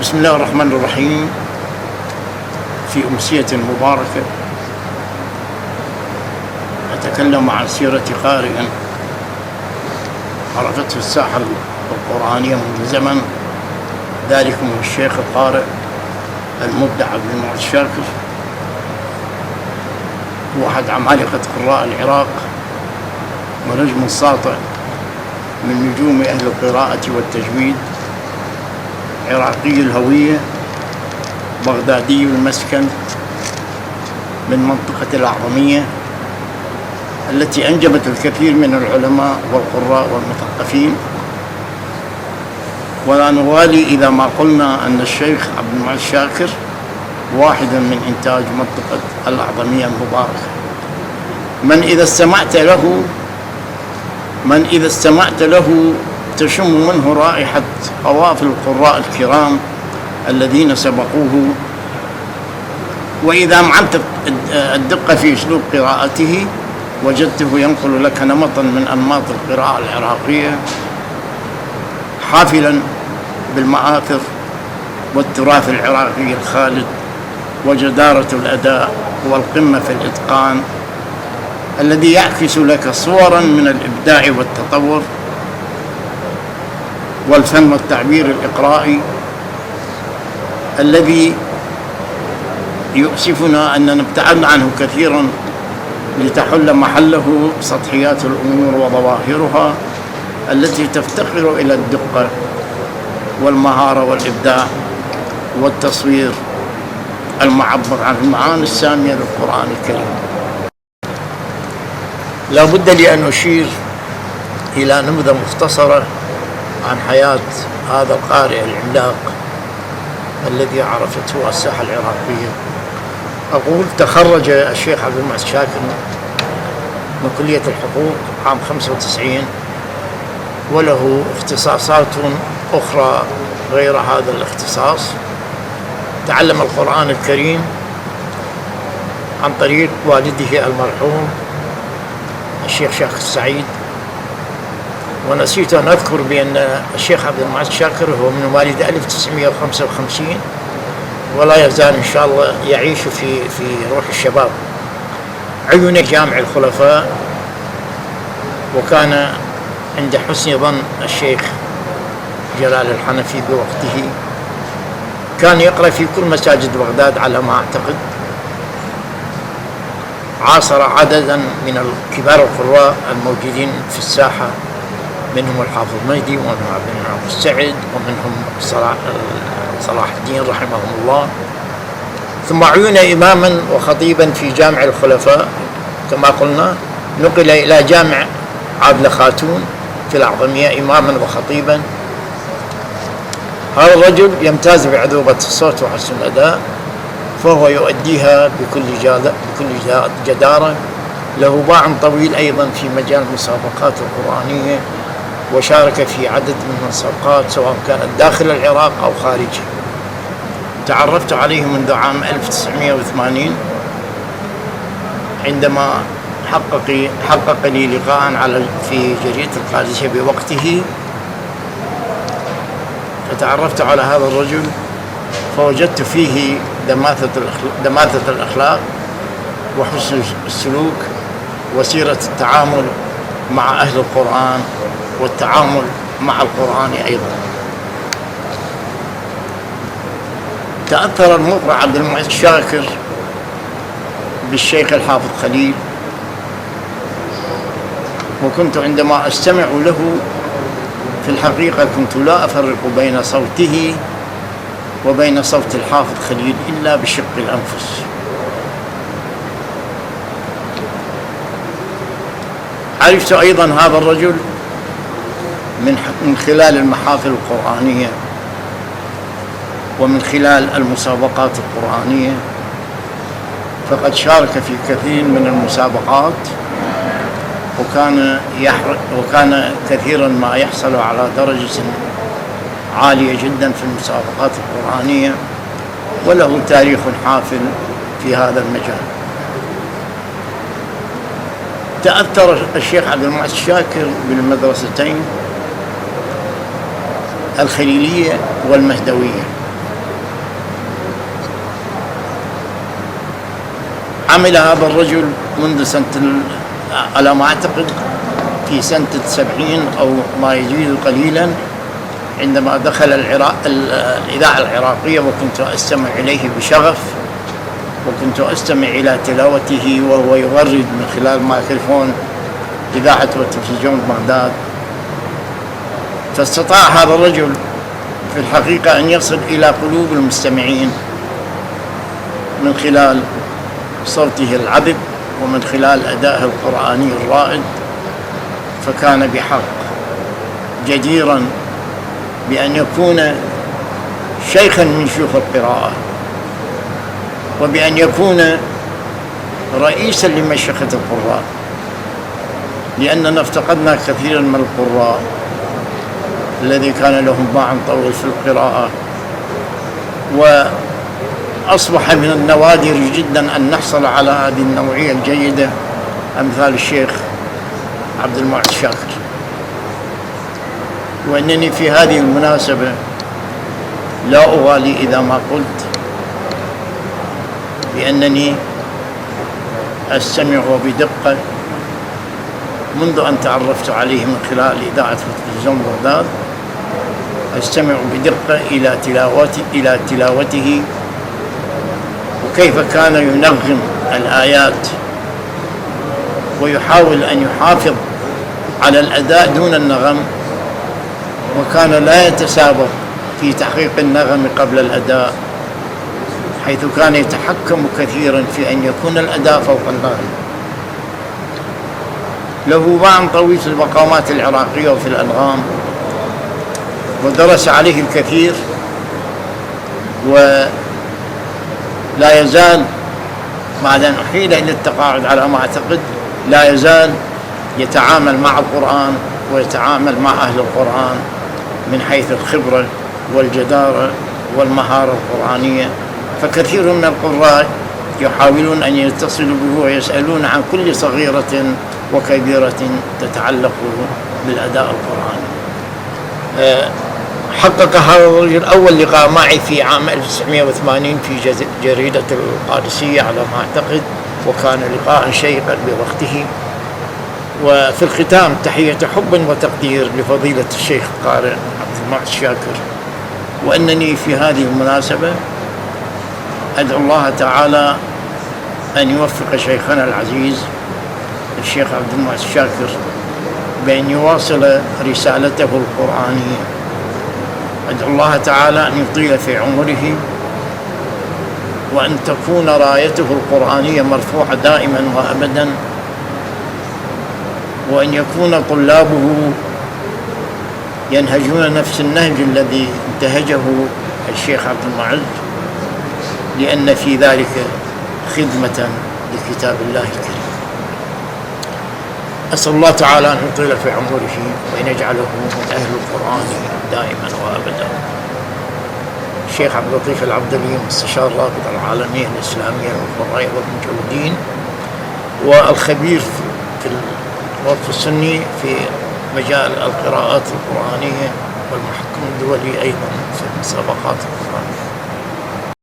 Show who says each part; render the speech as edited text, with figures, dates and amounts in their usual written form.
Speaker 1: بسم الله الرحمن الرحيم. في أمسية مباركة أتكلم عن سيرة قارئ عرفته الساحة القرآنية منذ زمن، ذلكم هو الشيخ القارئ المبدع عبد المعز شاكر، هو أحد عمالقة قراء العراق ونجم ساطع من نجوم أهل القراءة والتجويد، عراقي الهوية، بغدادي المسكن، من منطقة الأعظمية التي أنجبت الكثير من العلماء والقراء والمثقفين. ولا نغالي إذا ما قلنا أن الشيخ عبد المعز شاكر واحد من إنتاج منطقة الأعظمية المباركة، من إذا استمعت له تشم منه رائحة قوافل القراء الكرام الذين سبقوه. وإذا أمعنت الدقة في أسلوب قراءته وجدته ينقل لك نمطا من أنماط القراءة العراقية، حافلا بالمآثر والتراث العراقي الخالد وجدارة الأداء والقمة في الإتقان، الذي يعكس لك صورا من الإبداع والتطور والفن والتعبير الإقرائي، الذي يؤسفنا أننا ابتعدنا عنه كثيرا لتحل محله سطحيات الأمور وظواهرها التي تفتقر إلى الدقة والمهارة والإبداع والتصوير المعبر عن المعاني السامية للقرآن الكريم. لا بد لي أن أشير إلى نبذة مختصرة عن حياة هذا القارئ العملاق الذي عرفته الساحة العراقية. أقول تخرج الشيخ عبد المعز شاكر من كلية الحقوق عام 95، وله اختصاصات أخرى غير هذا الاختصاص. تعلم القرآن الكريم عن طريق والده المرحوم الشيخ شاكر السعيد، ونسيت أن أذكر بأن الشيخ عبد المعز شاكر هو من مواليد 1955، ولا يزال إن شاء الله يعيش في روح الشباب. عين جامع الخلفاء، وكان عند حسن ظن الشيخ جلال الحنفي بوقته. كان يقرأ في كل مساجد بغداد على ما أعتقد. عاصر عددا من كبار القراء الموجودين في الساحة، منهم الحافظ مهدي ومنهم عبد المنعم السعد ومنهم صلاح الدين رحمهم الله. ثم عين إماما وخطيبا في جامع الخلفاء كما قلنا، نقل إلى جامع عابلة خاتون في الأعظمية إماما وخطيبا. هذا الرجل يمتاز بعذوبة الصوت وحسن الأداء، فهو يؤديها بكل جدارة. له باع طويل أيضا في مجال المسابقات القرآنية، وشارك في عدد من المسابقات سواء كانت داخل العراق أو خارجه. تعرفت عليه منذ عام 1980 عندما حقق لي لقاء في جريدة القادسية بوقته، فتعرفت على هذا الرجل فوجدت فيه دماثة الأخلاق وحسن السلوك وسيرة التعامل مع أهل القرآن والتعامل مع القرآن أيضا. تأثر المقرئ عبد المعز شاكر بالشيخ الحافظ خليل، وكنت عندما أستمع له في الحقيقة كنت لا أفرق بين صوته وبين صوت الحافظ خليل إلا بشق الأنفس. عرفت أيضا هذا الرجل من خلال المحافل القرآنية ومن خلال المسابقات القرآنية، فقد شارك في كثير من المسابقات، وكان كثيرا ما يحصل على درجة عالية جدا في المسابقات القرآنية، وله تاريخ حافل في هذا المجال. تأثر الشيخ عبد المعز شاكر بالمدرستين الخليلية والمهدوية، عمل هذا الرجل منذ سنة على ما أعتقد في سنة 70 أو ما يزيد قليلا، عندما دخل الإذاعة العراقية، وكنت أستمع إليه بشغف، وكنت أستمع إلى تلاوته وهو يغرد من خلال ميكروفون إذاعة وتلفزيون بغداد. فاستطاع هذا الرجل في الحقيقة أن يصل إلى قلوب المستمعين من خلال صوته العذب ومن خلال أدائه القرآني الرائد، فكان بحق جديرا بأن يكون شيخا من شيوخ القراءة، وبأن يكون رئيسا لمشيخة القراء، لأننا افتقدنا كثيرا من القراء الذي كان لهم باع طويل في القراءة، وأصبح من النوادر جدا أن نحصل على هذه النوعية الجيدة أمثال الشيخ عبد المعز شاكر. وإنني في هذه المناسبة لا أغالي إذا ما قلت بأنني أستمع بدقة منذ أن تعرفت عليه من خلال إذاعة وتلفزيون بغداد، أستمع بدقة إلى تلاوته وكيف كان ينغم الآيات ويحاول أن يحافظ على الأداء دون النغم، وكان لا يتسابق في تحقيق النغم قبل الأداء، حيث كان يتحكم كثيرا في أن يكون الأداء فوق النغم. له باع طويل في المقامات العراقية وفي الأنغام، ودرس عليه الكثير، ولا يزال بعد أن أحيل إلى التقاعد على ما أعتقد لا يزال يتعامل مع القرآن ويتعامل مع أهل القرآن من حيث الخبرة والجدارة والمهارة القرآنية. فكثير من القراء يحاولون أن يتصلوا به ويسألون عن كل صغيرة وكبيرة تتعلق بالأداء القرآني. حقق هذا الرجل أول لقاء معي في عام 1980 في جريدة القادسية على ما أعتقد، وكان لقاء شيقا بوقته. وفي الختام تحية حب وتقدير لفضيلة الشيخ القارئ عبد المعز شاكر، وأنني في هذه المناسبة أدعو الله تعالى أن يوفق شيخنا العزيز الشيخ عبد المعز شاكر بأن يواصل رسالته القرآنية. أدعو الله تعالى أن يطيل في عمره، وأن تكون رايته القرآنية مرفوعة دائما وأبدا، وأن يكون طلابه ينهجون نفس النهج الذي انتهجه الشيخ عبد المعز، لأن في ذلك خدمة لكتاب الله الكريم. أسأل الله تعالى أن يطيل في عمره وأن يجعله من أهل القرآن دائما وأبدا. الشيخ عبد اللطيف العبدلي، مستشار الرابطة العالمية الإسلامية للقراء والمجودين، والخبير في الوقف السني في مجال القراءات القرآنية، والمحكم الدولي أيضا في مسابقات القرآن.